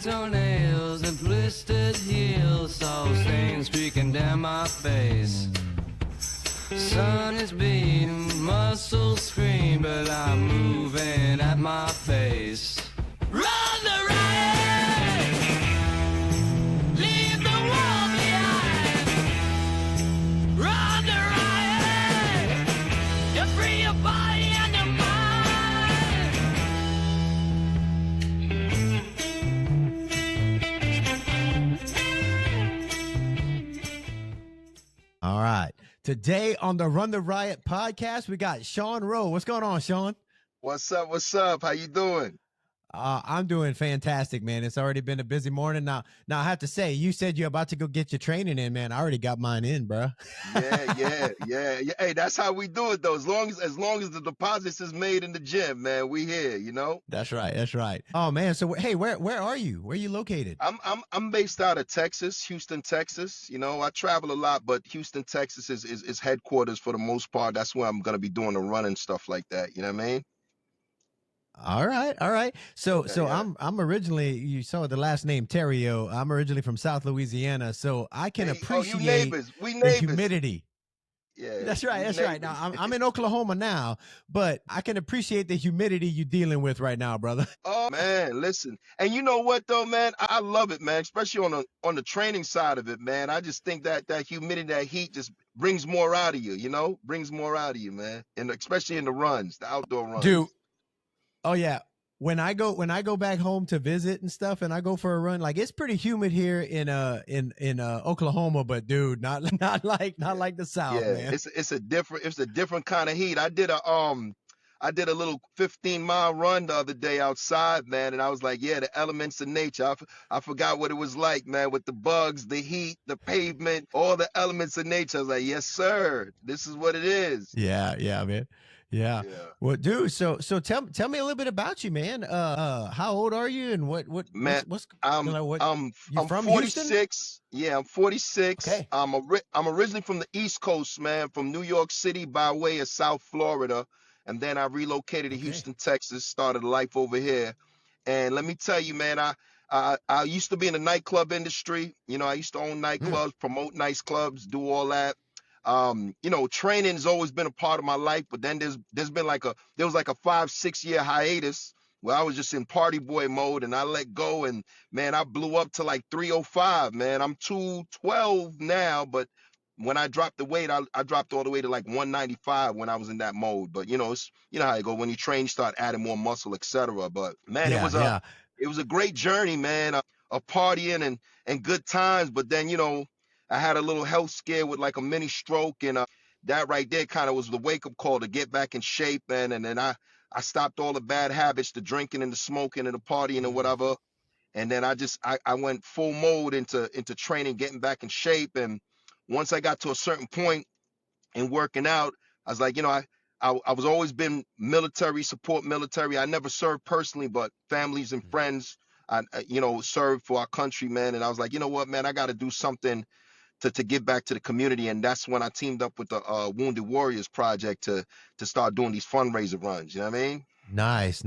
toenails and blistered heels, salt stains streaking down my face. Sun is beating, muscles scream, but I'm moving at my pace. Run the riot! Leave the world behind! Run the riot! You free your body and your mind! All right. Today on the Run the Riot podcast, we got Sean Rowe. What's going on, Sean? What's up? What's up? How you doing? I'm doing fantastic, man. It's already been a busy morning. Now I have to say, you said you're about to go get your training in, man. I already got mine in, bro. Yeah. Hey, that's how we do it, though. As long as the deposits is made in the gym, man, we here, you know? That's right. Oh, man. So, hey, where are you? Where are you located? I'm based out of Texas, Houston, Texas. You know, I travel a lot, but Houston, Texas is headquarters for the most part. That's where I'm going to be doing the run and stuff like that. You know what I mean? All right. So Yeah. I'm originally, you saw the last name Terrio. I'm originally from South Louisiana, so I can appreciate you neighbors. We the neighbors. humidity. Yeah, That's right. Now I'm in Oklahoma now, but I can appreciate the humidity you're dealing with right now, brother. Oh man, listen. And you know what though, man? I love it, man, especially on the training side of it, man. I just think that humidity, that heat just brings more out of you, you know? Brings more out of you, man. And especially in the runs, the outdoor runs. Dude. Oh yeah. When I go back home to visit and stuff, and I go for a run, like it's pretty humid here in Oklahoma, but dude, not like the South, man. It's a different kind of heat. I did a little 15-mile run the other day outside, man, and I was like, yeah, the elements of nature. I forgot what it was like, man, with the bugs, the heat, the pavement, all the elements of nature. I was like, yes, sir, this is what it is. Yeah, man. Yeah. Well, dude, so tell me a little bit about you, man. How old are you, and what Man, what's I'm from 46. Houston? Yeah, I'm 46. Okay. I'm originally from the East Coast, man, from New York City by way of South Florida, and then I relocated to Houston, Texas, started life over here. And let me tell you, man, I used to be in the nightclub industry. You know, I used to own nightclubs, promote nightclubs, do all that. You know, training has always been a part of my life, but then there was like a 5-6 year hiatus where I was just in party boy mode, and I let go, and man, I blew up to like 305, man. I'm 212 now, but when I dropped the weight, I dropped all the way to like 195 when I was in that mode. But you know, you know how you go when you train, you start adding more muscle, etc. But man, it was a great journey, man, a partying and good times. But then, you know, I had a little health scare with like a mini stroke, and that right there kind of was the wake-up call to get back in shape, man. And then I stopped all the bad habits, the drinking and the smoking and the partying and whatever. And then I went full mode into training, getting back in shape. And once I got to a certain point in working out, I was like, you know, I was always been military, support military. I never served personally, but families and friends, you know, served for our country, man. And I was like, you know what, man, I got to do something to give back to the community. And that's when I teamed up with the Wounded Warriors Project to start doing these fundraiser runs. You know what I mean? Nice.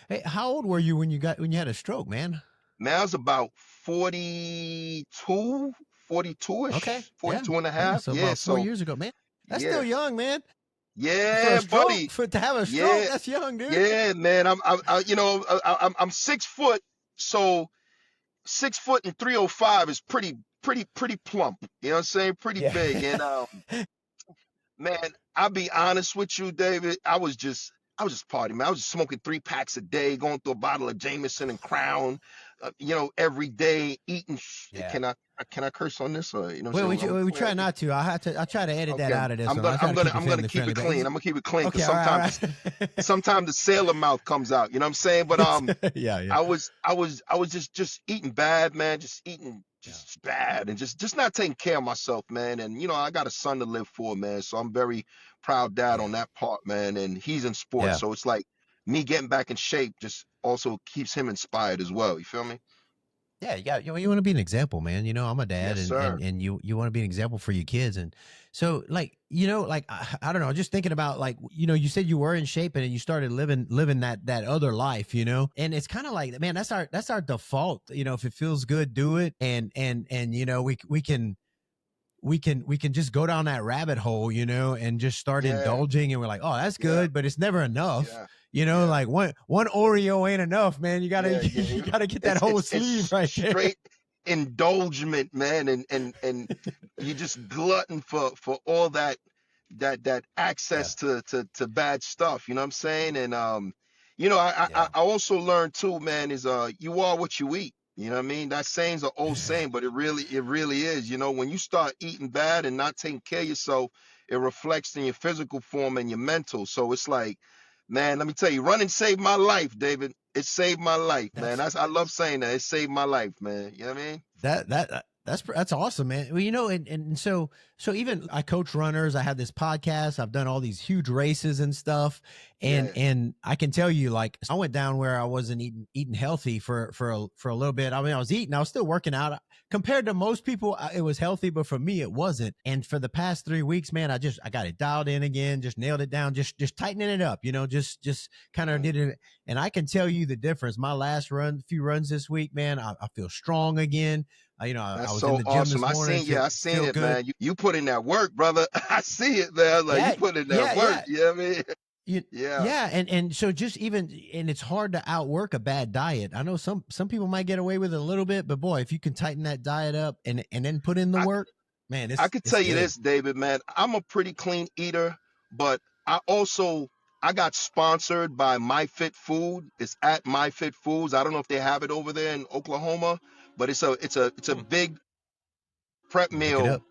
Hey, how old were you when you had a stroke, man? Man, I was about 42-ish, Okay. 42 and a half. So about 4 years ago, man. That's still young, man. Yeah, buddy. To have a stroke, that's young, dude. Yeah, man. I'm 6 foot, so 6 foot and 305 is pretty plump. You know what I'm saying? Pretty big. And man, I'll be honest with you, David. I was just partying, man. I was just smoking 3 packs a day, going through a bottle of Jameson and Crown, you know, every day, eating. Can I curse on this? Or, you know, we try not to. I'll try to edit that out of this. I'm gonna keep it clean. I'm gonna keep it clean because sometimes the sailor mouth comes out. You know what I'm saying? But I was just eating bad, man. Just eating bad, and just not taking care of myself, man. And you know, I got a son to live for, man. So I'm very proud dad on that part, man. And he's in sports, so it's like me getting back in shape just also keeps him inspired as well. You feel me? Yeah, you want to be an example, man. I'm a dad, Yes, and sir. you want to be an example for your kids, and so like like I don't know, just thinking about like you said you were in shape and you started living that other life, and it's kind of like, man, that's our default. If it feels good, do it, and we can just go down that rabbit hole, and just start Yeah, indulging, and we're like, oh, that's yeah, good, but it's never enough. yeah, yeah, Like one Oreo ain't enough, man. You gotta yeah, you yeah. gotta get that It's whole it's sleeve it's right there. straight indulgement, man, and you just glutton for all that Yeah, access to bad stuff. You know what I'm saying? And I yeah. also learned too, man, is you are what you eat. You know what I mean? That saying's an old saying, but it really is. When you start eating bad and not taking care of yourself, it reflects in your physical form and your mental. So it's like, man, let me tell you, running saved my life, David. It saved my life, man. That's I love saying that. It saved my life, man. You know what I mean? that's awesome, man. Well, and so even I coach runners. I have this podcast. I've done all these huge races and stuff, and Yeah. and I can tell you, like, I went down where I wasn't eating healthy for a little bit. I mean, I was eating, I was still working out. Compared to most people, it was healthy, but for me, it wasn't. And for the past 3 weeks, man, I got it dialed in again, just nailed it down, just tightening it up, just kind of Mm. did it. And I can tell you the difference. My last few runs this week, man, I feel strong again. I That's was in so the gym awesome. this morning. I seen Feel it, good. man. You put in that work, brother. I see it, man. Like you Yeah, put in that yeah, work. yeah. You know what I mean? You, Yeah. yeah, and so just even, and it's hard to outwork a bad diet. I know some people might get away with it a little bit, but boy, if you can tighten that diet up and then put in the I work, man, I it's could it's tell you good. this, David, man. I'm a pretty clean eater, but I got sponsored by My Fit Food. It's at My Fit Foods. I don't know if they have it over there in Oklahoma, but it's a Hmm. big prep Look it meal. up.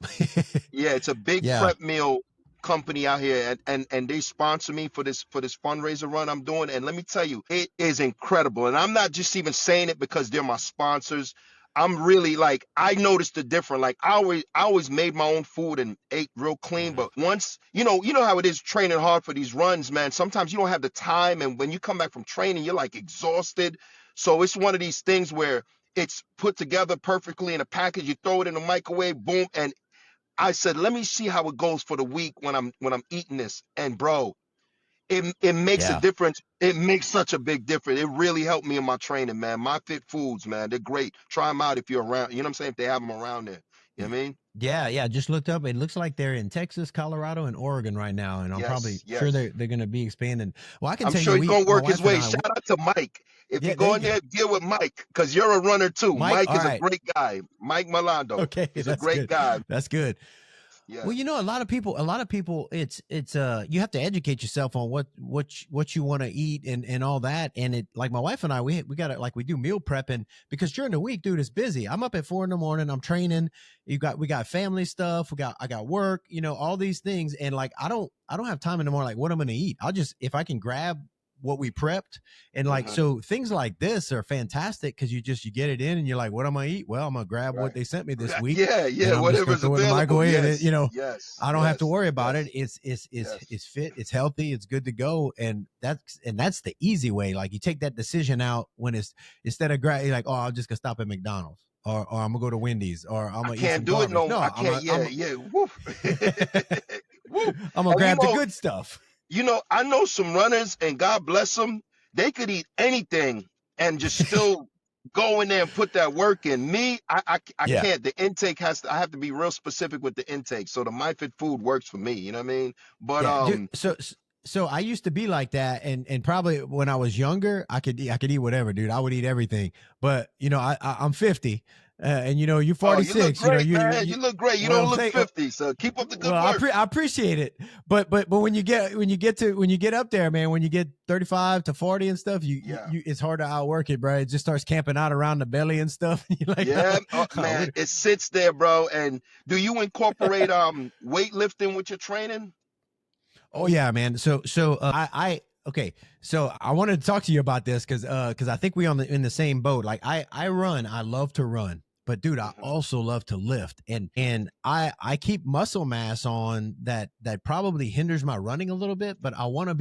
Yeah, it's a big Yeah, prep meal company out here, and they sponsor me for this fundraiser run I'm doing. And let me tell you, it is incredible. And I'm not just even saying it because they're my sponsors. I'm really like, I noticed the difference. Like I always made my own food and ate real clean, hmm, but once you know how it is training hard for these runs, man. Sometimes you don't have the time, and when you come back from training, you're like exhausted. So it's one of these things where it's put together perfectly in a package. You throw it in the microwave, boom, and I said, let me see how it goes for the week when I'm eating this. And bro, it makes a yeah. difference. It makes such a big difference. It really helped me in my training, man. My Fit Foods, man, they're great. Try them out if you're around. You know what I'm saying? If they have them around there. You know Y- what I mean? Yeah, yeah. Just looked up. It looks like they're in Texas, Colorado, and Oregon right now, and I'm probably Yes, sure yes. they're going to be expanding. Well, I can I'm tell sure you, he's gonna my work his wife and way. I, Shout out to Mike. If you yeah, there go you in go, there, deal with Mike, because you're a runner too. Mike. Mike All is a right, great guy. Mike Milando. okay, He's a that's great good. guy. That's good. Well, Yes. a lot of people, it's you have to educate yourself on what you want to eat and all that. And it, like my wife and I, we got to, like, we do meal prepping because during the week, dude, it's busy. I'm up at 4 a.m. I'm training. We got family stuff. I got work, all these things. And like, I don't have time anymore. Like, what I'm going to eat. I'll just, if I can grab what we prepped, and like, Hmm. so things like this are fantastic because you get it in and you're like, what am I eat? Well, I'm gonna grab what Right. they sent me this Right. week, Yeah, and yeah. I'm just gonna Whatever's throw it in the available. microwave, and Yes, yes, I don't have to yes, worry about it. yes, It's yes. it's fit, it's healthy, it's good to go, and that's the easy way. Like, you take that decision out when it's, instead of like, oh, I'm just gonna stop at McDonald's, or I'm gonna go to Wendy's, or I'm I gonna eat can't some do it. garbage. No, No, I can't. Yeah, yeah. Woo. Woo. I'm gonna And grab the good stuff. I know some runners, and God bless them. They could eat anything and just still go in there and put that work in. Me, I Yeah. can't. The intake I have to be real specific with the intake. So the MyFit food works for me. You know what I mean? But Yeah, dude. So I used to be like that, and probably when I was younger, I could eat whatever, dude. I would eat everything. But I'm 50, and you're oh, you look 46. great, man. You You look great. You don't well, look 50. So keep up the good well, work. I appreciate it. But when you get up there, man, when you get 35 to 40 and stuff, Yeah. it's hard to outwork it, bro. It just starts camping out around the belly and stuff. You're like, Yeah, oh, oh, man, it sits there, bro. And do you incorporate weightlifting with your training? oh yeah, man. So I okay. So I wanted to talk to you about this because I think we in the same boat. Like, I run. I love to run, but dude, I Hmm. also love to lift, and I keep muscle mass on that probably hinders my running a little bit. But I want to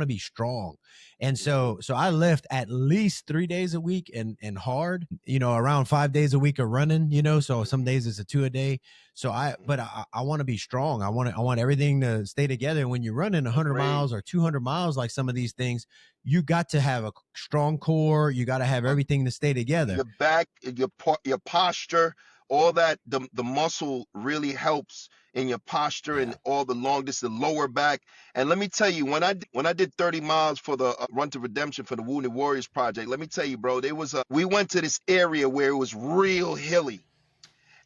be strong, And so I lift at least 3 days a week and hard, around 5 days a week of running, so some days it's a 2 a day. So but I want to be strong. I want everything to stay together. And when you're running 100 miles or 200 miles, like some of these things, you got to have a strong core. You got to have everything to stay together. Your back, your posture, all that, the muscle really helps in your posture and all the the lower back. And let me tell you, when I did 30 miles for the Run to Redemption for the Wounded Warriors Project, let me tell you, bro, we went to this area where it was real hilly.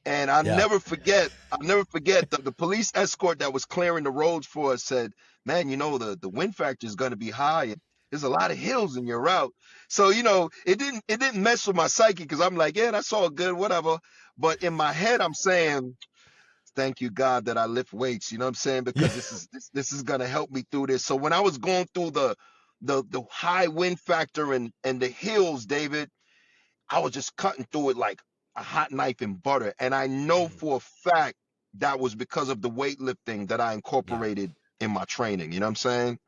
And I'll never forget the police escort that was clearing the roads for us said, man, the wind factor is going to be high. And there's a lot of hills in your route. So, it didn't mess with my psyche, because I'm like, yeah, that's all good, whatever. But in my head, I'm saying, thank you, God, that I lift weights. You know what I'm saying? Because this is going to help me through this. So when I was going through the high wind factor and the hills, David, I was just cutting through it like a hot knife in butter. And I know for a fact that was because of the weightlifting that I incorporated in my training. You know what I'm saying?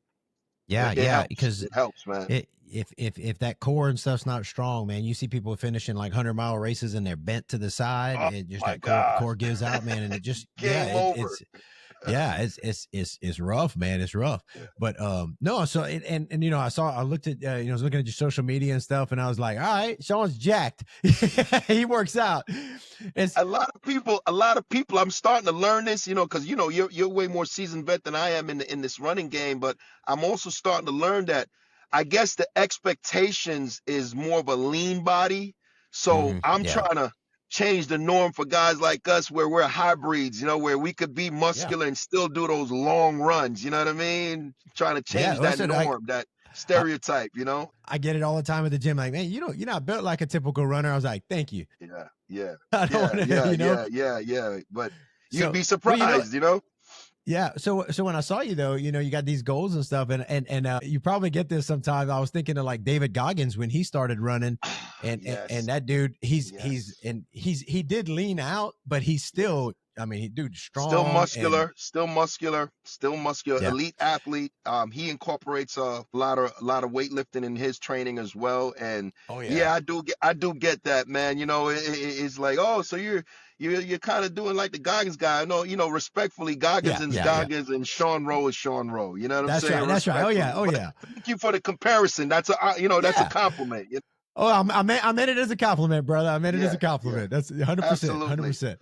Because it helps, man. If that core and stuff's not strong, man, you see people finishing like 100-mile races and they're bent to the side. It just that core gives out, man, and it just it's rough, man. It's rough. But no, so I looked at I was looking at your social media and stuff, and I was like, all right, Sean's jacked. He works out. It's a lot of people. I'm starting to learn this, because you're way more seasoned vet than I am in this running game. But I'm also starting to learn that I guess the expectations is more of a lean body. So I'm trying to change the norm for guys like us, where we're hybrids, where we could be muscular and still do those long runs. You know what I mean? Trying to change that norm, that stereotype. I get it all the time at the gym. Like, man, you're not built like a typical runner. I was like, thank you. Yeah. Yeah. But you'd be surprised, Yeah. So when I saw you, though, you got these goals and stuff, and you probably get this sometimes. I was thinking of like David Goggins when he started running, and that dude, he did lean out, but he's still, strong, still muscular, elite athlete. He incorporates a lot of weightlifting in his training as well. And I do get that, man. It's like, oh, so you're kind of doing like the Goggins guy. No, respectfully, Goggins is Goggins and Sean Rowe is Sean Rowe. You know what I'm saying? That's right. Oh yeah. Thank you for the comparison. That's that's a compliment. Oh, I meant it as a compliment, brother. I meant it as a compliment. That's 100%. 100%.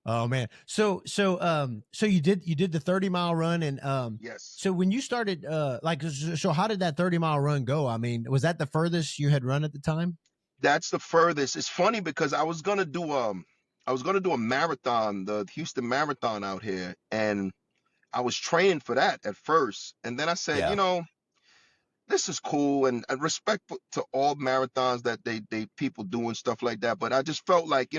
Oh man. So you did the 30-mile run, and yes. So when you started, so how did that 30-mile run go? I mean, was that the furthest you had run at the time? That's the furthest. It's funny because I was gonna do a marathon, the Houston Marathon out here, and I was training for that at first, and then I said, this is cool, and respect to all marathons that they people do and stuff like that. But I just felt like,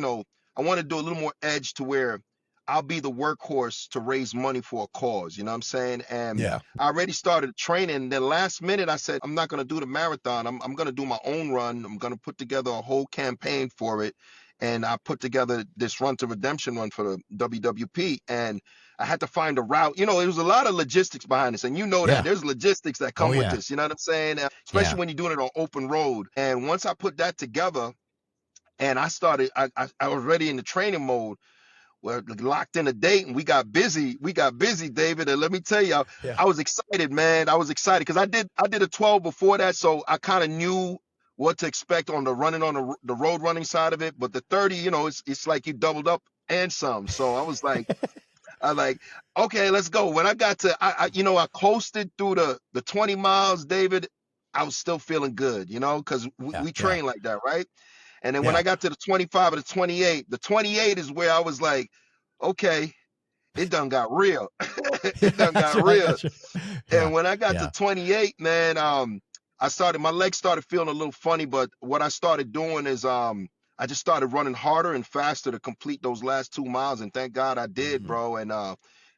I want to do a little more edge to where I'll be the workhorse to raise money for a cause. You know what I'm saying? And I already started training. Then last minute, I said, I'm not going to do the marathon. I'm going to do my own run. I'm going to put together a whole campaign for it. And I put together this Run to Redemption run for the WWP. And I had to find a route. There was a lot of logistics behind this. And that there's logistics that come with this. You know what I'm saying? Especially when you're doing it on open road. And once I put that together, and I started, I was ready in the training mode. We're locked in a date, and we got busy, David. And let me tell you, I was excited, man. I was excited because I did a 12 before that, so I kind of knew what to expect on the running on the road running side of it. But the 30, it's like you doubled up and some. So I was like, okay, let's go. When I got to, I coasted through the 20 miles, David. I was still feeling good, because we train like that, right? And then when I got to the 25 or the 28 is where I was like, okay, it done got real. It done got real. And when I got to 28, man, my legs started feeling a little funny, but what I started doing is I just started running harder and faster to complete those last 2 miles. And thank God I did, bro. And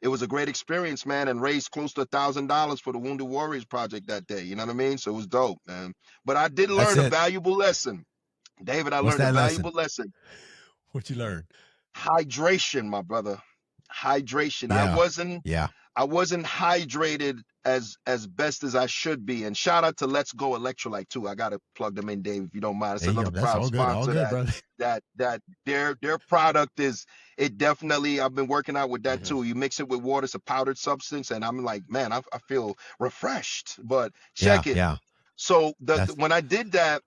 it was a great experience, man, and raised close to $1,000 for the Wounded Warriors Project that day. You know what I mean? So it was dope, man. But I did learn a valuable lesson. David, I learned a valuable lesson. What'd you learn? Hydration, my brother. Hydration. I wasn't hydrated as best as I should be. And shout out to Let's Go Electrolyte too. I gotta plug them in, Dave, if you don't mind. It's There you go. another That's proud all sponsor good, brother. that their product is, it definitely, I've been working out with that too. You mix it with water, it's a powdered substance, and I'm like, man, I feel refreshed. But Yeah, check it. yeah. So That's when I did that,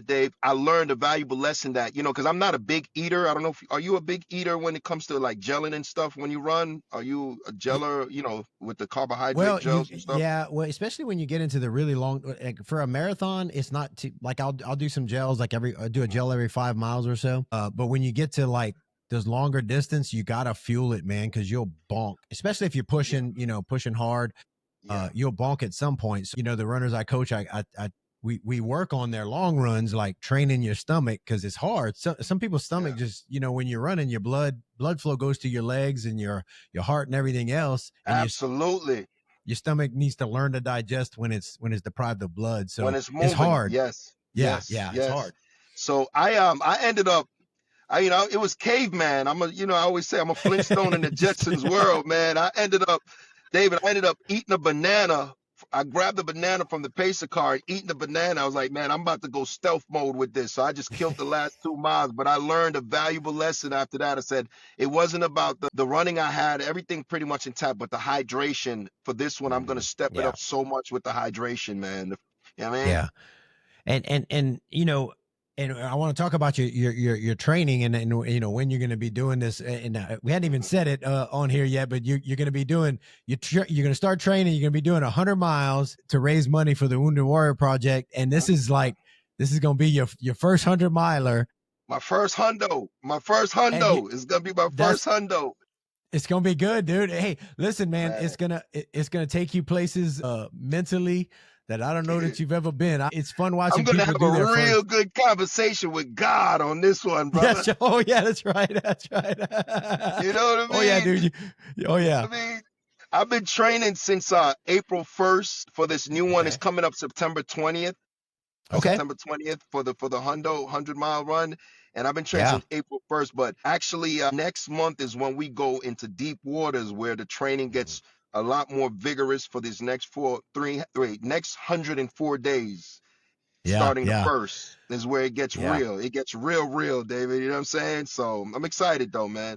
Dave, I learned a valuable lesson that, because I'm not a big eater. I don't know are you a big eater when it comes to like gelling and stuff when you run? Are you a geller, with the carbohydrate Well, gels and stuff? yeah, well, especially when you get into the really long, like for a marathon, it's not too, like I'll do some gels, like I do a gel every 5 miles or so. But when you get to like those longer distance, you gotta fuel it, man, because you'll bonk, especially if you're Yeah, pushing hard. yeah, You'll bonk at some point. So, the runners I coach, we work on their long runs, like training your stomach, because it's hard. Some people's yeah. stomach just, when you're running, your blood flow goes to your legs and your heart and everything else, and Absolutely. your stomach needs to learn to digest when it's deprived of blood. When So it's it's moving, hard. yes, Yeah, yes, yeah, it's yes. hard. So I ended up, it was caveman. I always say I'm a Flintstone in the Just Jetsons world, man. David, I ended up eating a banana. I grabbed the banana from the pacer car and eating the banana. I was like, man, I'm about to go stealth mode with this. So I just killed the last 2 miles, but I learned a valuable lesson after that. I said it wasn't about the running I had, everything pretty much intact, but the hydration for this one, I'm going to step it Yeah, up so much with the hydration, man. You know what I mean? yeah. And and I want to talk about your training and when you're going to be doing this, and we hadn't even said it on here yet, but you're going to be doing, you're going to start training, you're going to be doing 100 miles to raise money for the Wounded Warrior Project, and this is going to be your first 100 miler. My first hundo And is going to be my that's first hundo. it's gonna be good, dude. Hey, listen, man, Man. it's gonna take you places mentally that I don't know that you've ever been. It's fun watching I'm going to people have do a their real first. good conversation with God on this one, brother. Yes. Oh yeah, that's right. That's right. You know what I mean? Oh yeah, dude. Oh yeah. I mean, I've been training since April 1st for this new one. It's Okay. coming up September 20th. Okay. September 20th for the hundo 100-mile run, and I've been training Yeah. since April 1st. But actually, next month is when we go into deep waters where the training gets a lot more vigorous for these next next 104 days. Yeah. Starting the Yeah. first is where it gets Yeah. real. It gets real, David. You know what I'm saying? So I'm excited though, man.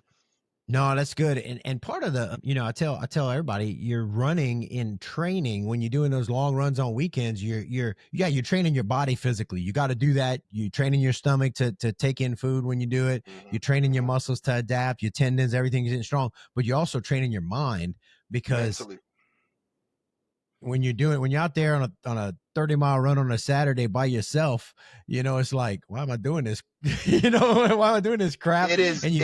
No, that's good. And part of the, I tell everybody, you're running in training when you're doing those long runs on weekends, you're training your body physically. You got to do that. You training your stomach to take in food when you do it. You're training your muscles to adapt, your tendons, everything's getting strong, but you're also training your mind, because Mentally. when you're out there on a 30-mile run on a Saturday by yourself, it's like, why am I doing this? Why am I doing this crap? It is. And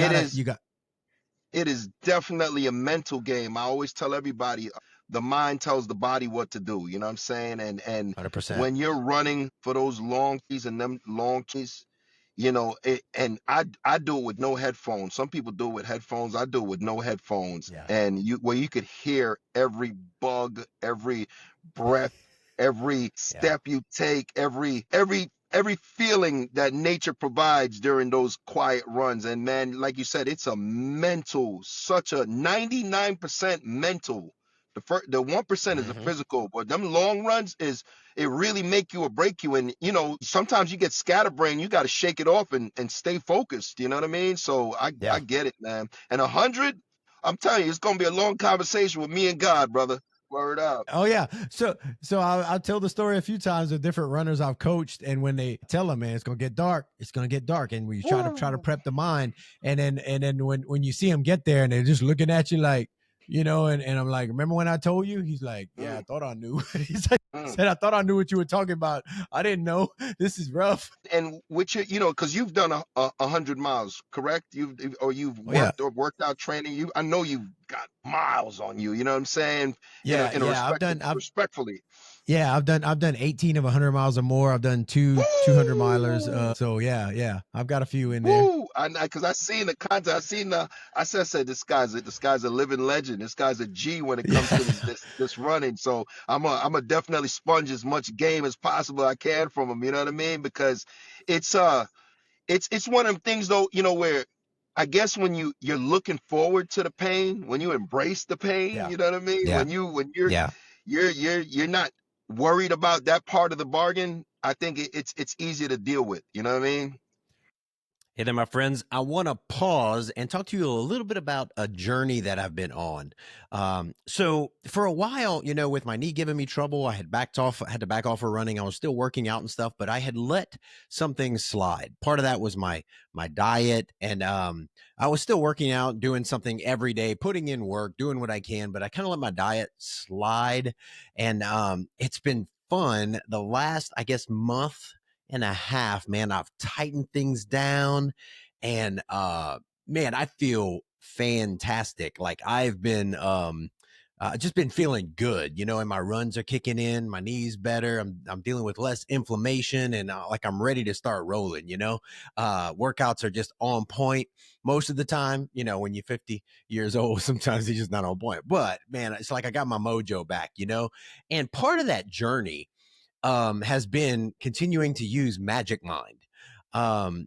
It is definitely a mental game. I always tell everybody the mind tells the body what to do. You know what I'm saying? And 100%. when you're running for those long keys and them long keys, and I do it with no headphones. Some people do it with headphones. I do it with no headphones. Yeah. And where you could hear every bug, every breath, every step you take, every feeling that nature provides during those quiet runs. And man, like you said, it's such a 99% mental. The 1% is a physical, but them long runs it really make you or break you. And sometimes you get scatterbrained, you got to shake it off and stay focused. You know what I mean? So I get it, man. And 100, I'm telling you, it's gonna be a long conversation with me and God, brother. Word up. Oh yeah. So I'll tell the story a few times of different runners I've coached, and when they tell them, man, it's gonna get dark. It's gonna get dark, and we try to prep the mind, and then when you see them get there and they're just looking at you like, and I'm like, remember when I told you? He's like, yeah, I thought I knew. He's like, said, I thought I knew what you were talking about. I didn't know. This is rough. And which because you've done 100 miles, correct? You've worked or worked out training. I know you've got miles on you. You know what I'm saying? Yeah, Respectfully. Yeah, I've done 18 of 100 miles or more. I've done two 200 milers. So yeah, I've got a few in there. Because I seen the content. I said this guy's a living legend. This guy's a G when it comes to this running. So I'm a definitely sponge as much game as possible I can from him. You know what I mean? Because it's one of them things though, where I guess when you're looking forward to the pain, when you embrace the pain, Yeah. you know what I mean? Yeah. When you're Yeah. you're not worried about that part of the bargain, I think it's easier to deal with. You know what I mean? Hey there, my friends. I want to pause and talk to you a little bit about a journey that I've been on. So for a while, you know, with my knee giving me trouble, I had had to back off of running. I was still working out and stuff, but I had let some things slide. Part of that was my diet, and I was still working out, doing something every day, putting in work, doing what I can, but I kind of let my diet slide, and it's been fun the last, I guess, month and a half, man. I've tightened things down, and man, I feel fantastic. Like I've been just been feeling good, you know, and my runs are kicking in, my knees better. I'm dealing with less inflammation, and like I'm ready to start rolling, you know. Workouts are just on point most of the time. You know, when you're 50 years old, sometimes they're just not on point. But man, it's like I got my mojo back, you know. And part of that journey has been continuing to use Magic Mind.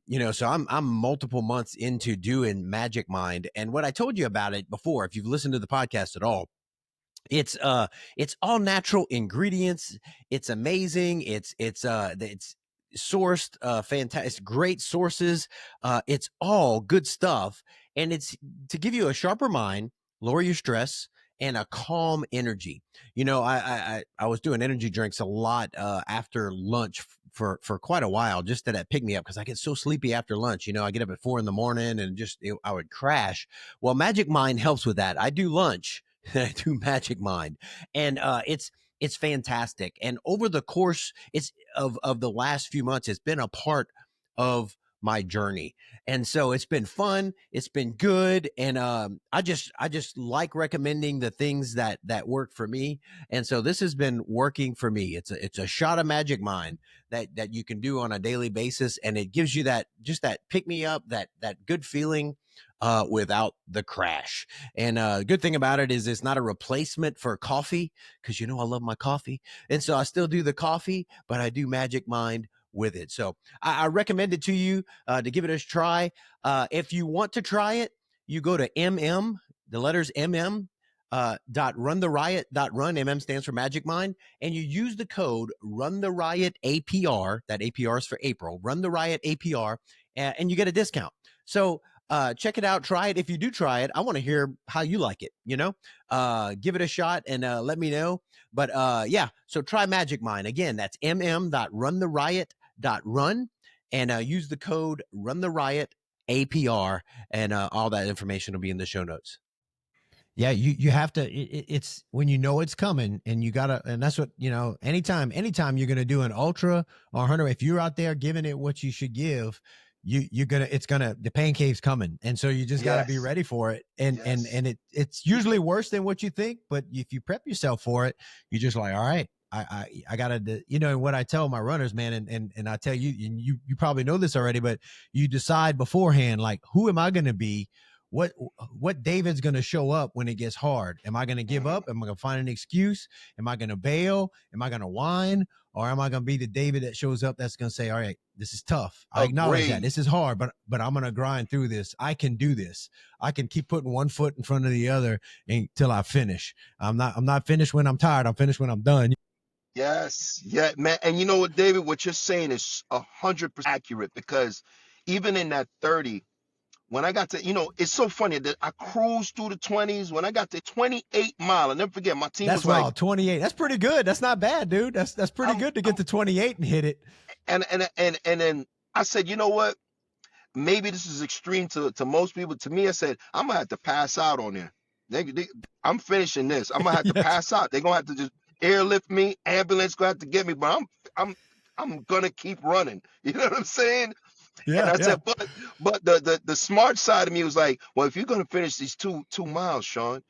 You know, so I'm multiple months into doing Magic Mind. And what I told you about it before, if you've listened to the podcast at all, it's all natural ingredients. It's amazing. It's sourced fantastic, great sources. It's all good stuff, and it's to give you a sharper mind, lower your stress, and a calm energy. You know, I was doing energy drinks a lot after lunch for quite a while, just to that pick me up, because I get so sleepy after lunch. You know, I get up at 4 a.m. and just I would crash. Well, Magic Mind helps with that. I do lunch. I do Magic Mind, and it's fantastic. And over the course of the last few months, it's been a part of my journey, and so it's been fun. It's been good, and I just like recommending the things that work for me, and so this has been working for me. It's a shot of Magic Mind that you can do on a daily basis, and it gives you that pick me up, that good feeling without the crash. And good thing about it is it's not a replacement for coffee, because you know I love my coffee, and so I still do the coffee, but I do Magic Mind with it. So I recommend it to you to give it a try. If you want to try it, you go to the letters .runtheriot.run. stands for Magic Mind, and you use the code Run the Riot APR. That APR is for April. Run the Riot APR, and you get a discount. So check it out. Try it. If you do try it, I want to hear how you like it. You know, give it a shot and let me know. But yeah, so try Magic Mind. Again, that's mm.runtheriot.run, and use the code Run the Riot APR, and all that information will be in the show notes. Yeah, you have to. It's when you know it's coming, and you gotta, and that's what, you know. Anytime you're gonna do an ultra or 100, if you're out there giving it what you should give, the pain cave's coming, and so you just gotta be ready for it. And it's usually worse than what you think, but if you prep yourself for it, you're just like, all right, I gotta, you know. What I tell my runners, man, and I tell you, and you probably know this already, but you decide beforehand, like, who am I gonna be? What David's going to show up when it gets hard? Am I going to give up? Am I going to find an excuse? Am I going to bail? Am I going to whine? Or am I going to be the David that shows up that's going to say, all right, this is tough. I acknowledge that this is hard, but I'm going to grind through this. I can do this. I can keep putting one foot in front of the other until I finish. I'm not finished when I'm tired. I'm finished when I'm done. Yes, yeah, man. And you know what, David, what you're saying is 100% accurate, because even in that 30, when I got to, you know, it's so funny that I cruised through the 20s. When I got to 28 mile, I'll never forget, my team That's was wild. like, 28. That's pretty good. That's not bad, dude. That's pretty good to get to 28 and hit it. And then I said, you know what? Maybe this is extreme to most people. To me, I said, I'm gonna have to pass out on there. I'm finishing this. I'm gonna have to pass out. They're gonna have to just airlift me. Ambulance gonna have to get me, but I'm gonna keep running. You know what I'm saying? Yeah. And I said, but the smart side of me was like, well, if you're gonna finish these two miles, Sean,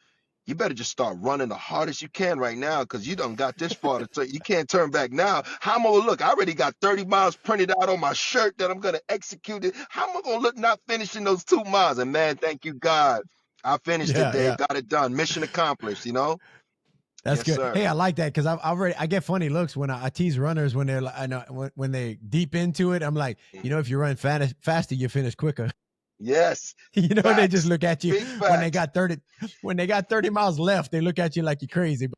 you better just start running the hardest you can right now, because you done got this far you can't turn back now. How am I gonna look? I already got 30 miles printed out on my shirt that I'm gonna execute it. How am I gonna look not finishing those 2 miles? And man, thank you, God, I finished it, Dave. Got it done. Mission accomplished. You know. That's yes, good. Sir. Hey, I like that, because I get funny looks when I tease runners when they're like, I know when they deep into it. I'm like, you know, if you run faster, you finish quicker. Yes. You know, they just Facts. look at you Big when they facts. got 30 miles left. They look at you like you're crazy.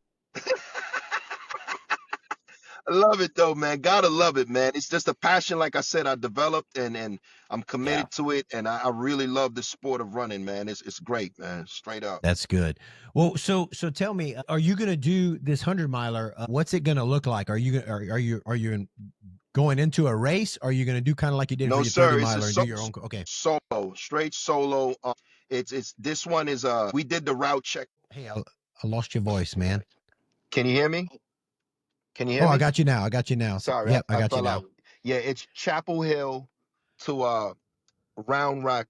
I love it though, man. Gotta love it, man. It's just a passion, like I said, I developed and I'm Yeah. committed to it. And I really love the sport of running, man. It's great, man. Straight up. That's good. Well, so tell me, are you going to do this 100 miler? What's it going to look like? Going into a race? Or are you going to do kind of like you did for No, your 30 sir. It's a miler and do your own? Okay. solo, straight solo. It's this one is we did the route check. Hey, I lost your voice, man. Can you hear me? Can you hear Oh, I me? got you now. I got you now. Sorry, Yep, I I got you fell now. out. Yeah, it's Chapel Hill to Round Rock,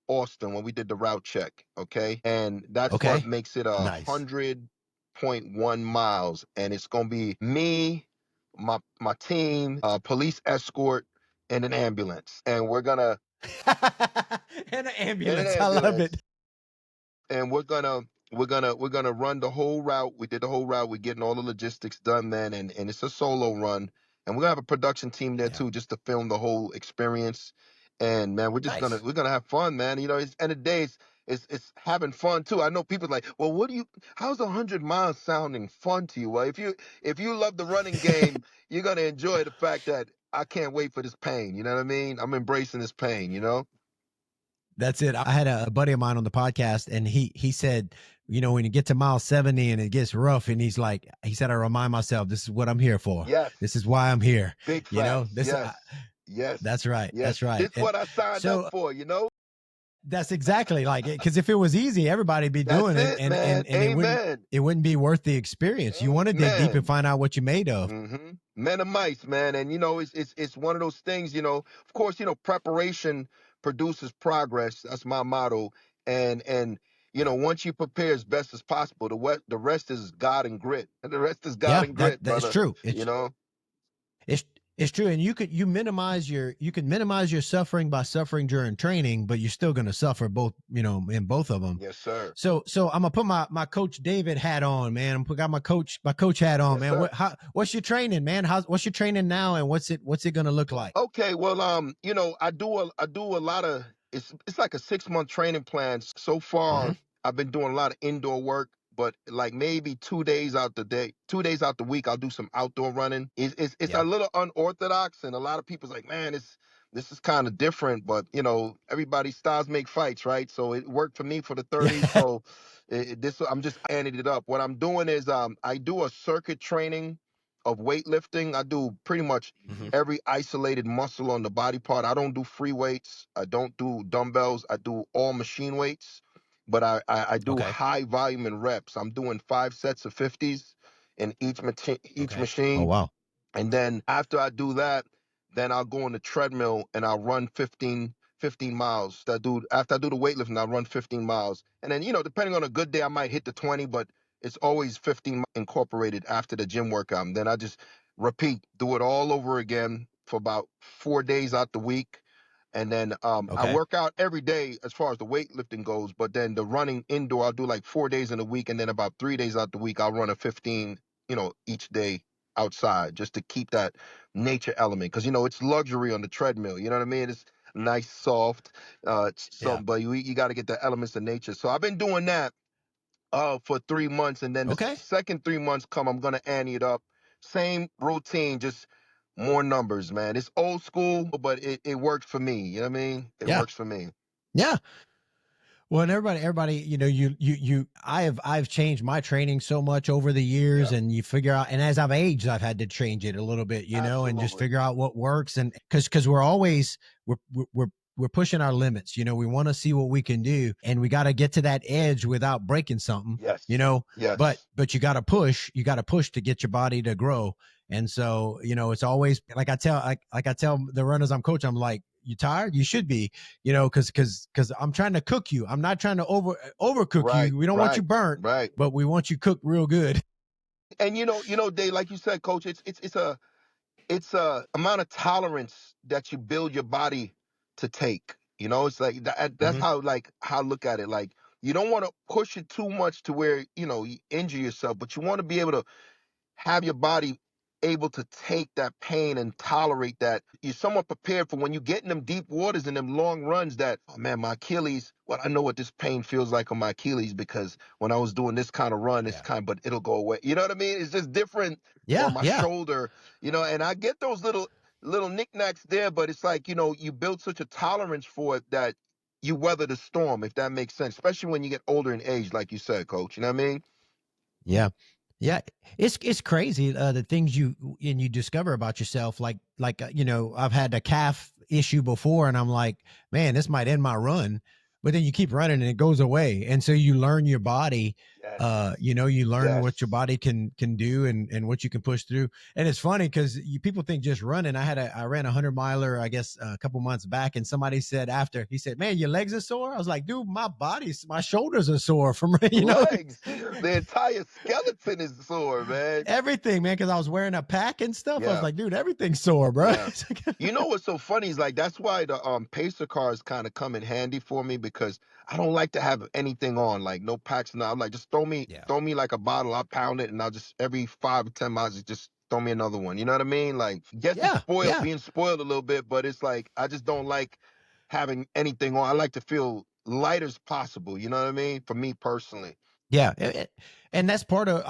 Austin when we did the route check. Okay, and that's what Okay. makes it Nice. 100.1 miles, and it's gonna be me, my team, police escort, and an ambulance, and we're gonna And an in an ambulance. I love ambulance, it. and we're gonna run the whole route. We did the whole route. We're getting all the logistics done, man, and it's a solo run. And we're gonna have a production team there Yeah. too, just to film the whole experience. And man, Nice. we're gonna have fun, man. You know, it's end of the day, it's having fun too. I know people like, well, how's 100 miles sounding fun to you? Well, if you love the running game, you're gonna enjoy the fact that I can't wait for this pain. You know what I mean? I'm embracing this pain. You know? That's it. I had a buddy of mine on the podcast, and he said, you know, when you get to mile 70 and it gets rough, and he said, I remind myself, this is what I'm here for. Yes. This is why I'm here. Big You know, facts. this. Yes. Yes. That's right. Yes. That's right. This is And what I signed up so for, you know? that's exactly like it. Because if it was easy, everybody'd be That's doing it, it, man. and Amen. it wouldn't be worth the experience. You want to dig deep and Amen. find out what you're made of. Mm-hmm. Men of mice, man. And you know, it's one of those things, you know, of course, you know, preparation produces progress. That's my motto. And you Yeah. know, once you prepare as best as possible, the rest is God and grit. And the rest is God Yeah, and grit, that's brother. true. You know? It's true, and you can minimize your suffering by suffering during training, but you're still going to suffer both, you know, in both of them. Yes, sir. So I'm gonna put my coach David hat on, man. Got my coach hat on, Yes, man. sir. What's your training, man? What's your training now, and what's it gonna look like? Okay, well, you know, I do a lot of it's like a 6 month training plan. So far, Mhm. I've been doing a lot of indoor work, but like maybe 2 days out the week, I'll do some outdoor running. It's a Yeah. little unorthodox, and a lot of people's like, man, this is kind of different, but you know, everybody's styles make fights, right? So it worked for me for the 30. So this I'm just adding it up. What I'm doing is I do a circuit training of weightlifting. I do pretty much Mhm. every isolated muscle on the body part. I don't do free weights. I don't do dumbbells. I do all machine weights, but I do Okay. high volume and reps. I'm doing 5 sets of 50s in each Okay. Oh machine. wow. And then after I do that, then I'll go on the treadmill and I'll run 15 miles. After I do the weightlifting, I'll run 15 miles. And then, you know, depending on a good day, I might hit the 20, but it's always 15 incorporated after the gym workout. And then I just repeat, do it all over again for about 4 days out the week. And then I Okay. work out every day as far as the weightlifting goes, but then the running indoor, I'll do like 4 days in a week. And then about 3 days out the week, I'll run a 15, you know, each day outside just to keep that nature element. Because, you know, it's luxury on the treadmill. You know what I mean? It's nice, soft. Yeah. But you got to get the elements of nature. So I've been doing that for 3 months. And then the Okay. second 3 months come, I'm going to ante it up. Same routine, just more numbers, man. It's old school, but it worked for me. You know what I mean? It Yeah. works for me. Yeah. Well, and everybody, you know, I've changed my training so much over the years, Yeah. and you figure out, and as I've aged, I've had to change it a little bit, you know, and just Absolutely. figure out what works, and because we're always we're pushing our limits, you know, we want to see what we can do, and we got to get to that edge without breaking something, Yes. you know, Yes. but you got to push to get your body to grow. And so, you know, it's always like I tell the runners I'm coaching, I'm like, you tired? You should be, you know, because I'm trying to cook you. I'm not trying to overcook Right. you. We don't want you Right. burnt, Right. but we want you cooked real good. And you know, Dave, like you said, Coach, it's a amount of tolerance that you build your body to take. You know, it's like that's Mhm. how I look at it. Like you don't want to push it too much to where you know you injure yourself, but you want to be able to have your body able to take that pain and tolerate that. You're somewhat prepared for when you get in them deep waters and them long runs that, oh man, my Achilles, well, I know what this pain feels like on my Achilles because when I was doing this kind of run, but it'll go away. You know what I mean? It's just different. Or my shoulder, and I get those little knickknacks there, but it's like, you build such a tolerance for it that you weather the storm, if that makes sense, especially when you get older in age, like you said, Coach. You know what I mean? Yeah. Yeah. It's crazy. The things you discover about yourself. Like, I've had a calf issue before and I'm like, man, this might end my run, but then you keep running and it goes away. And so you learn your body, you learn what your body can do and what you can push through. And it's funny because people think just running. I ran a 100-miler, I guess, a couple months back, and somebody said after, he said, man, your legs are sore. I was like, dude, my shoulders are sore from legs. The entire skeleton is sore, man. Everything, man, because I was wearing a pack and stuff. I was like, dude, everything's sore, bro. You know what's so funny is like that's why the pacer cars kind of come in handy for me, because I don't like to have anything on, like no packs. Now I'm like, just throw me like a bottle, I'll pound it, and I'll just every 5 or 10 miles just throw me another one. You know what I mean? Like, it's being spoiled a little bit, but it's like I just don't like having anything on. I like to feel light as possible. You know what I mean? For me personally. Yeah. And that's part of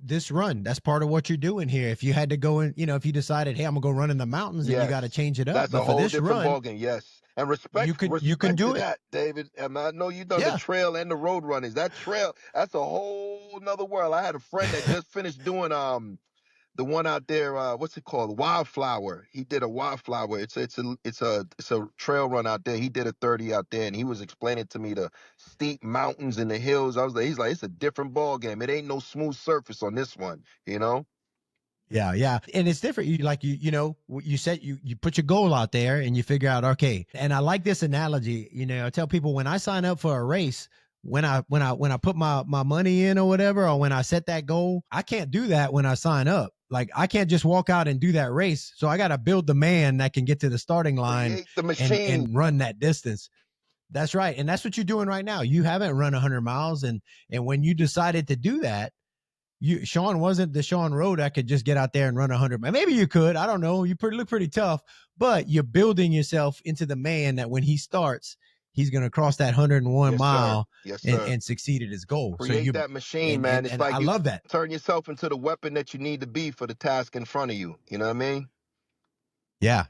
this run. That's part of what you're doing here. If you had to go in, if you decided, hey, I'm gonna go run in the mountains, and you got to change it up. That's a whole different ballgame. Yes. And respect you can do that, David. And I know you've done the trail and the road runnings. That trail, that's a whole nother world. I had a friend that just finished doing the one out there, what's it called? Wildflower. He did a Wildflower. It's a trail run out there. He did a 30 out there, and he was explaining to me the steep mountains and the hills. He's like, it's a different ball game. It ain't no smooth surface on this one, Yeah. And it's different. You said you put your goal out there and you figure out, okay. And I like this analogy. I tell people when I sign up for a race, when I put my money in or whatever, or when I set that goal, I can't do that when I sign up. Like, I can't just walk out and do that race. So I got to build the man that can get to the starting line and run that distance. That's right. And that's what you're doing right now. You haven't run 100 miles. And when you decided to do that, Sean wasn't the Sean Rowe that could just get out there and run 100. Maybe you could. I don't know. You look pretty tough, but you're building yourself into the man that when he starts, he's going to cross that 101 mile and succeed at his goal. Create that machine, man. It's like I love that. Turn yourself into the weapon that you need to be for the task in front of you. You know what I mean? Yeah.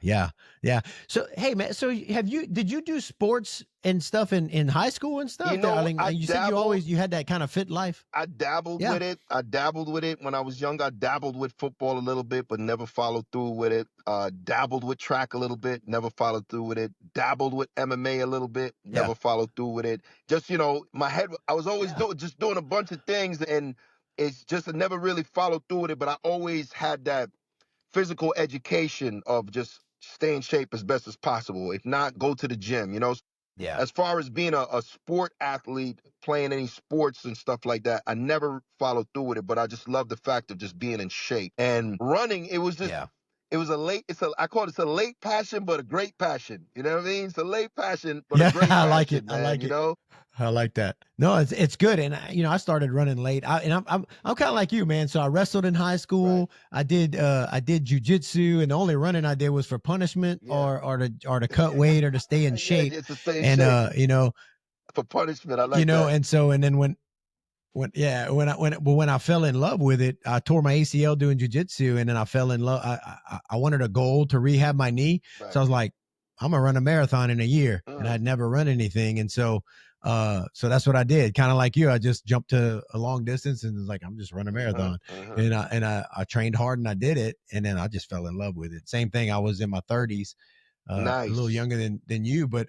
So, hey, man, did you do sports and stuff in high school and stuff? You said you had that kind of fit life. I dabbled with it. When I was young. I dabbled with football a little bit, but never followed through with it. Dabbled with track a little bit, never followed through with it. Dabbled with MMA a little bit, never followed through with it. Just, my head, I was always doing a bunch of things, and it's just I never really followed through with it, but I always had that physical education of just stay in shape as best as possible. If not, go to the gym, Yeah. As far as being a sport athlete, playing any sports and stuff like that, I never followed through with it, but I just love the fact of just being in shape. And running, it was just, I call it a late passion, but a great passion. You know what I mean? It's a late passion, but a great passion. I like it. Man, I like it. I like that. No, it's good. And I started running late. I'm kind of like you, man. So I wrestled in high school. Right. I did jujitsu, and the only running I did was for punishment or to cut weight or to stay in shape. It's to stay in shape. For punishment, I like that. And so and then when I fell in love with it, I tore my ACL doing jujitsu, and then I fell in love. I wanted a goal to rehab my knee, so I was like, I'm gonna run a marathon in a year, and I'd never run anything, and so that's what I did. Kind of like you, I just jumped to a long distance and was like, I'm just running a marathon, and I trained hard and I did it, and then I just fell in love with it. Same thing. I was in my 30s. Nice. A little younger than you, but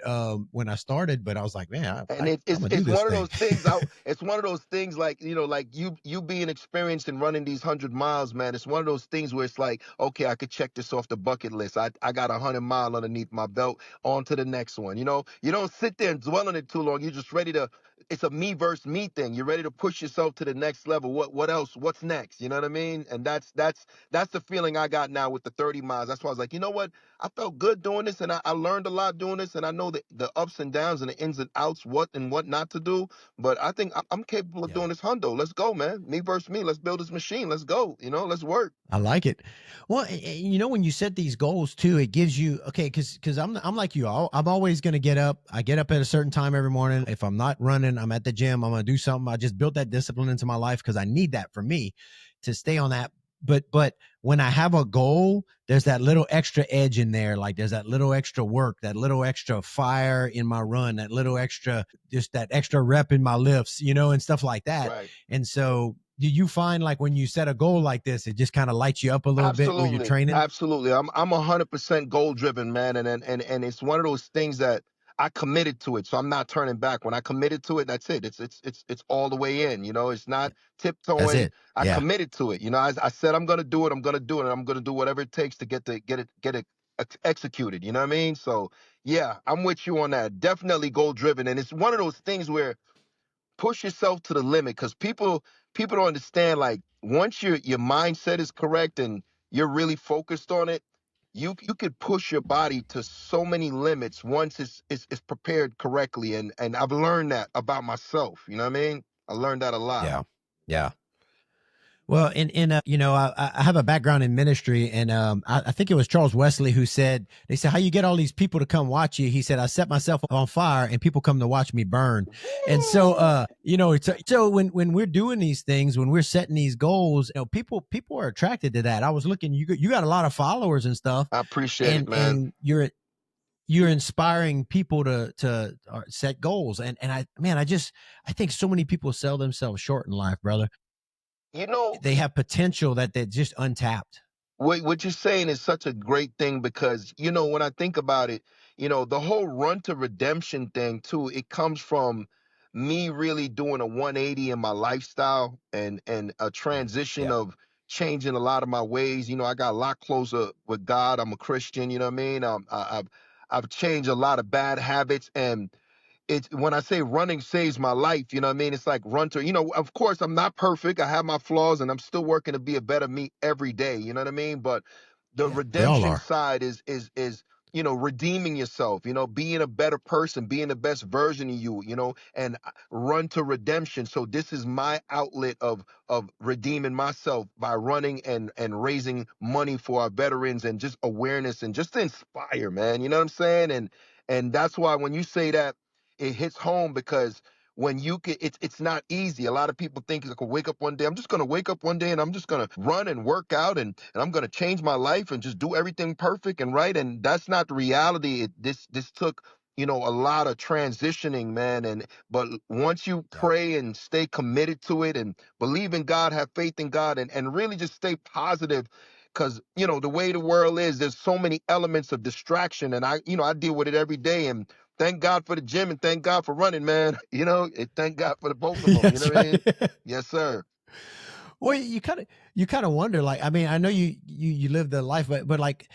when I started, but I was like, man, it's one of those things. It's one of those things like you being experienced in running these 100 miles, man. It's one of those things where it's like, okay, I could check this off the bucket list. I got 100 mile underneath my belt. On to the next one. You don't sit there and dwell on it too long. You're just ready to it's a me versus me thing. You're ready to push yourself to the next level. What else? What's next? You know what I mean? And that's the feeling I got now with the 30 miles. That's why I was like, you know what? I felt good doing this, and I learned a lot doing this, and I know the ups and downs and the ins and outs, what and what not to do. But I think I'm capable of Yeah. doing this hundo. Let's go, man. Me versus me. Let's build this machine. Let's go. You know, let's work. I like it. Well, you know, when you set these goals too, it gives you, okay, because I'm like you. I'm always gonna get up. I get up at a certain time every morning. If I'm not running, I'm at the gym. I'm gonna do something. I just built that discipline into my life because I need that for me to stay on that. But when I have a goal, there's that little extra edge in there. Like there's that little extra work, that little extra fire in my run, that little extra, just that extra rep in my lifts, you know, and stuff like that. Right. And so, do you find like when you set a goal like this, it just kind of lights you up a little bit when you're Absolutely. training? Absolutely. I'm 100% goal driven, man. And it's one of those things that I committed to it. So I'm not turning back. When I committed to it, that's it. It's all the way in. You know, it's not That's tiptoeing. it. I Yeah. committed to it. You know, I said I'm gonna do it, I'm gonna do it, and I'm gonna do whatever it takes to get it executed. You know what I mean? So yeah, I'm with you on that. Definitely goal driven. And it's one of those things where push yourself to the limit, because people don't understand, like once your mindset is correct and you're really focused on it, you could push your body to so many limits once it's prepared correctly. And I've learned that about myself. You know what I mean? I learned that a lot. Yeah. Yeah. Well, you know, I have a background in ministry, and I think it was Charles Wesley who said, they said, how you get all these people to come watch you? He said, I set myself on fire and people come to watch me burn. And so, you know, so when we're doing these things, when we're setting these goals, you know, people are attracted to that. I was looking, you got a lot of followers and stuff, I appreciate it, man. and you're inspiring people to set goals. And I think so many people sell themselves short in life, brother. You know, They have potential that they're just untapped. what you're saying is such a great thing, because you know, when I think about it, you know, the whole run to redemption thing too, it comes from me really doing a 180 in my lifestyle, and a transition Yeah. of changing a lot of my ways. You know, I got a lot closer with God. I'm a Christian. You know what I mean? I've changed a lot of bad habits, and it's when I say running saves my life, you know what I mean? It's like run to, you know, of course I'm not perfect. I have my flaws, and I'm still working to be a better me every day. You know what I mean? But the Yeah. We all redemption are. side is, you know, redeeming yourself, you know, being a better person, being the best version of you, you know, and run to redemption. So this is my outlet of redeeming myself by running and raising money for our veterans, and just awareness, and just to inspire, man. You know what I'm saying? And that's why when you say that, it hits home, because when you can, it's not easy. A lot of people think I can wake up one day, I'm just gonna wake up one day and I'm just gonna run and work out, and I'm gonna change my life and just do everything perfect and right. And that's not the reality. This took, you know, a lot of transitioning, man. But once you Yeah. pray and stay committed to it and believe in God, have faith in God, and really just stay positive, because you know the way the world is, there's so many elements of distraction, and I deal with it every day. And thank God for the gym, and thank God for running, man. You know, thank God for the both of them. You know That's what I mean? right. Yes, sir. Well, you kind of wonder, like, I mean, I know you live the life, but like,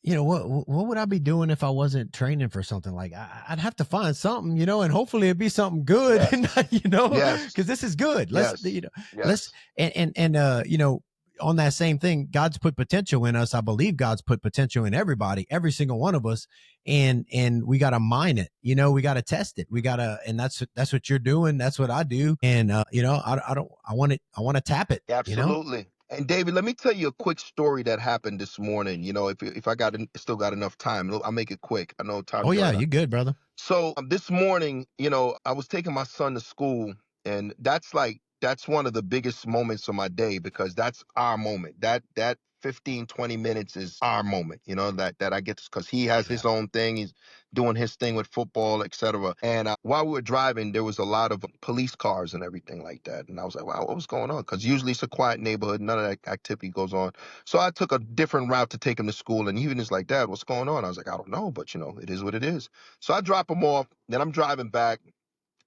you know, what would I be doing if I wasn't training for something? Like, I'd have to find something, you know, and hopefully it'd be something good, Yes, and not, you know, yes, because this is good. yes, Let's, yes. you know, on that same thing, God's put potential in us. I believe God's put potential in everybody, every single one of us, and we got to mine it. You know, we got to test it. We got to, and that's what you're doing. That's what I do. And you know, I want it. I want to tap it. You know. Absolutely. And David, let me tell you a quick story that happened this morning. You know, if I still got enough time, I'll make it quick. I know Oh time's yeah, running out. you good, brother. So this morning, you know, I was taking my son to school, and that's one of the biggest moments of my day, because that's our moment. That 15, 20 minutes is our moment, you know, that I get to, because he has Yeah. his own thing. He's doing his thing with football, etc. And while we were driving, there was a lot of police cars and everything like that. And I was like, wow, what was going on? Because usually it's a quiet neighborhood, none of that activity goes on. So I took a different route to take him to school, and even is like, Dad, what's going on? I was like, I don't know, but you know, it is what it is. So I drop him off, then I'm driving back,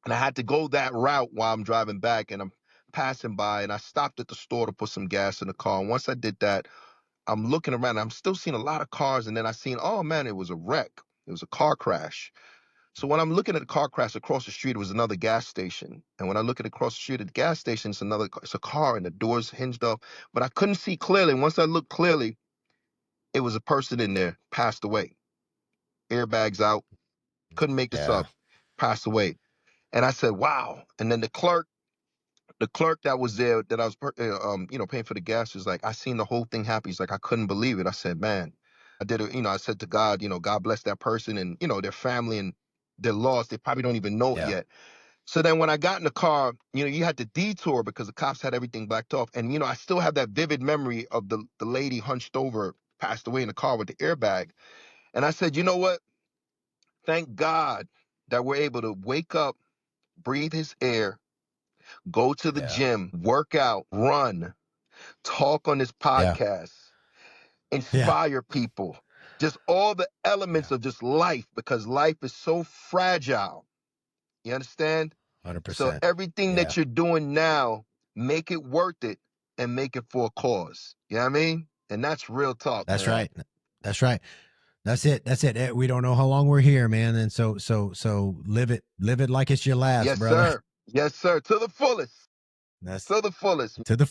and I had to go that route while I'm driving back, and I'm passing by, and I stopped at the store to put some gas in the car. And once I did that, I'm looking around, I'm still seeing a lot of cars, and then I seen, oh man, it was a wreck. It was a car crash. So when I'm looking at the car crash across the street, it was another gas station. And when I look at across the street at the gas station, it's a car and the doors hinged up. But I couldn't see clearly. Once I looked clearly, it was a person in there, passed away. Airbags out, couldn't make this up, passed away. And I said, wow. And then the clerk that was there that I was paying for the gas was like, I seen the whole thing happen. He's like, I couldn't believe it. I said, man, I did it. I said to God, God bless that person and, their family and their loss. They probably don't even know it yet. So then when I got in the car, you had to detour because the cops had everything blacked off. And, I still have that vivid memory of the lady hunched over, passed away in the car with the airbag. And I said, you know what? Thank God that we're able to wake up, breathe his air, go to the gym, work out, run, talk on this podcast, inspire people, just all the elements of just life, because life is so fragile. You understand? 100%. So everything that you're doing now, make it worth it and make it for a cause. You know what I mean? And that's real talk. That's man. right. That's right. That's it. We don't know how long we're here, man. And so live it like it's your last, Yes, brother. sir. Yes, sir. To the fullest. That's to the fullest. To the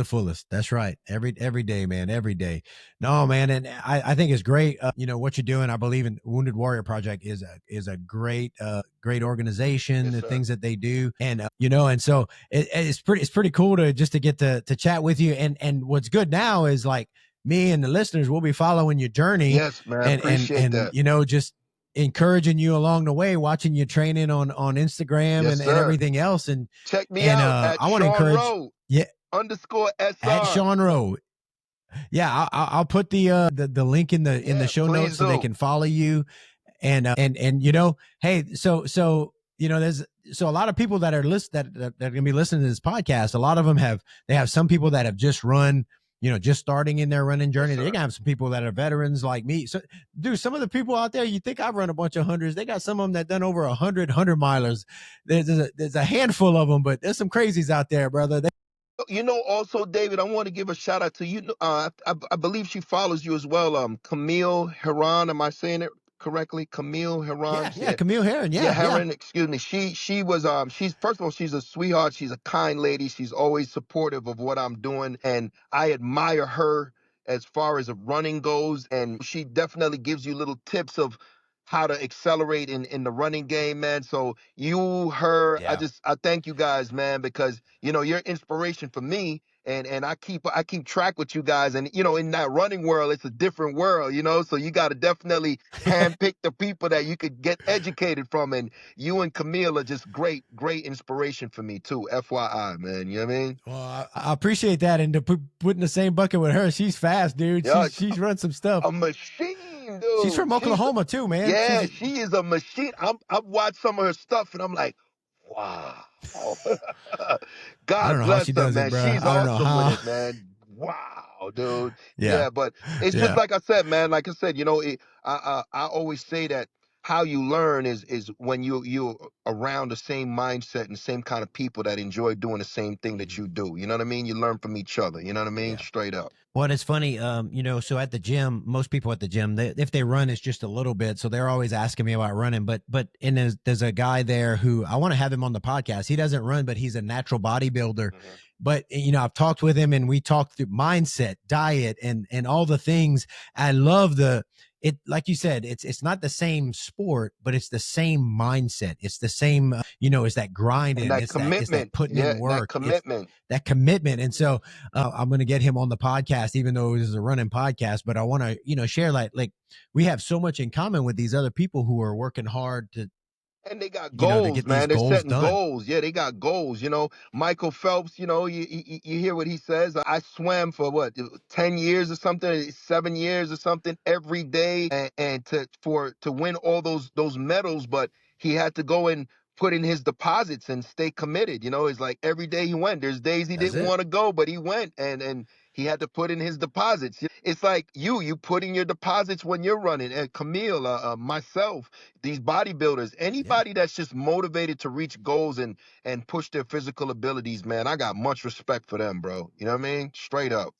fullest. That's right. Every day, man. Every day. No, man. And I think it's great. What you're doing. I believe in Wounded Warrior Project is a great organization. Yes, the sir. things that they do, and and so it's pretty cool to get to chat with you. And what's good now is like me and the listeners will be following your journey. Yes, man. Appreciate that. Just encouraging you along the way, watching you training on Instagram Yes, and everything else. And check me out at I want to encourage Rowe, _SR. at Sean Rowe. Yeah, I'll put the link in the show notes so they can follow you. And hey, so there's a lot of people that are that are going to be listening to this podcast. A lot of them have some people that have just run, just starting in their running journey. Yes, they can have some people that are veterans like me. So, dude, some of the people out there, you think I've run a bunch of hundreds. They got some of them that done over 100 milers. There's a handful of them, but there's some crazies out there, brother. Also, David, I want to give a shout out to you. I believe she follows you as well. Camille Heron. Am I saying it correctly? Camille Heron. Yeah, Camille Heron. Yeah, Heron. Excuse me. She was she's, first of all, she's a sweetheart. She's a kind lady. She's always supportive of what I'm doing, and I admire her as far as running goes. And she definitely gives you little tips of how to accelerate in the running game, man. So her, I thank you guys, man, because you're inspiration for me, and I keep track with you guys, and in that running world, it's a different world, so you got to definitely handpick the people that you could get educated from, and you and Camille are just great inspiration for me too. FYI, man, you know what I mean? Well, I appreciate that, and to put in the same bucket with her, she's fast, dude. She's run some stuff. A machine. Dude. She's from Oklahoma too, man. Yeah, she is a machine. I've watched some of her stuff, and I'm like, wow. God bless her, man. She's awesome with it, man. Wow, dude. Yeah, but it's just like I said, man. Like I said, I always say that how you learn is when you're around the same mindset and the same kind of people that enjoy doing the same thing that you do. You know what I mean? You learn from each other. You know what I mean? Straight up. Well, it's funny, so at the gym, most people at the gym, if they run, it's just a little bit. So they're always asking me about running. But there's a guy there who I want to have him on the podcast. He doesn't run, but he's a natural bodybuilder. Mm-hmm. But, I've talked with him, and we talked through mindset, diet, and all the things. I love it, like you said, it's not the same sport, but it's the same mindset. It's the same, it's that grind and that commitment, it's that putting in work, that commitment. And so I'm going to get him on the podcast, even though this is a running podcast, but I want to, share like we have so much in common with these other people who are working hard to. And they got goals, man. They're setting goals. Yeah, they got goals. Michael Phelps, you hear what he says. I swam for 10 years or something, 7 years or something every day, and to win all those medals. But he had to go and put in his deposits and stay committed. It's like every day he went. There's days he didn't want to go, but he went, and he had to put in his deposits. It's like you put in your deposits when you're running. And Camille, myself, these bodybuilders, anybody that's just motivated to reach goals and push their physical abilities, man, I got much respect for them, bro. You know what I mean? Straight up.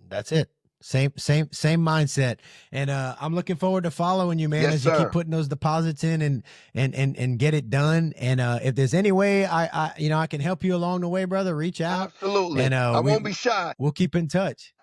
That's it. Same mindset. And I'm looking forward to following you, man, Yes, as you keep sir. putting those deposits in and get it done. And if there's any way I can help you along the way, brother, reach out. Absolutely. And I won't be shy. we'll keep in touch.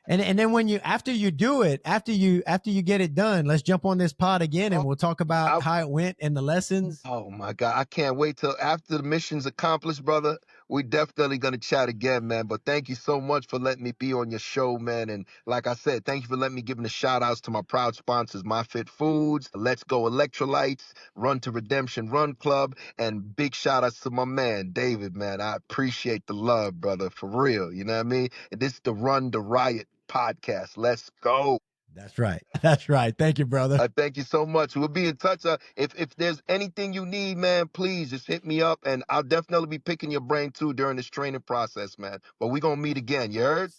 And then when after you do it, after you get it done, let's jump on this pod again and we'll talk about how it went and the lessons. Oh my God, I can't wait till after the mission's accomplished, brother. We're definitely gonna chat again, man. But thank you so much for letting me be on your show, man. And like I said, thank you for letting me give the shout outs to my proud sponsors, My Fit Foods, Let's Go Electrolytes, Run to Redemption Run Club, and big shout outs to my man, David, man. I appreciate the love, brother, for real. You know what I mean? And this is the Run the Riot podcast. Let's go. That's right. That's right. Thank you, brother. Thank you so much. We'll be in touch. If there's anything you need, man, please just hit me up, and I'll definitely be picking your brain too during this training process, man. But we're gonna meet again. You heard?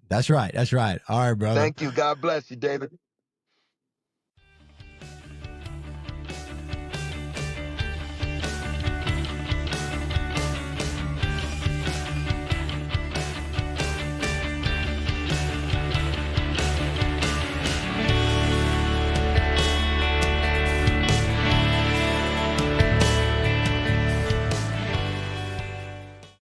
That's right. That's right. All right, brother. Thank you. God bless you, David.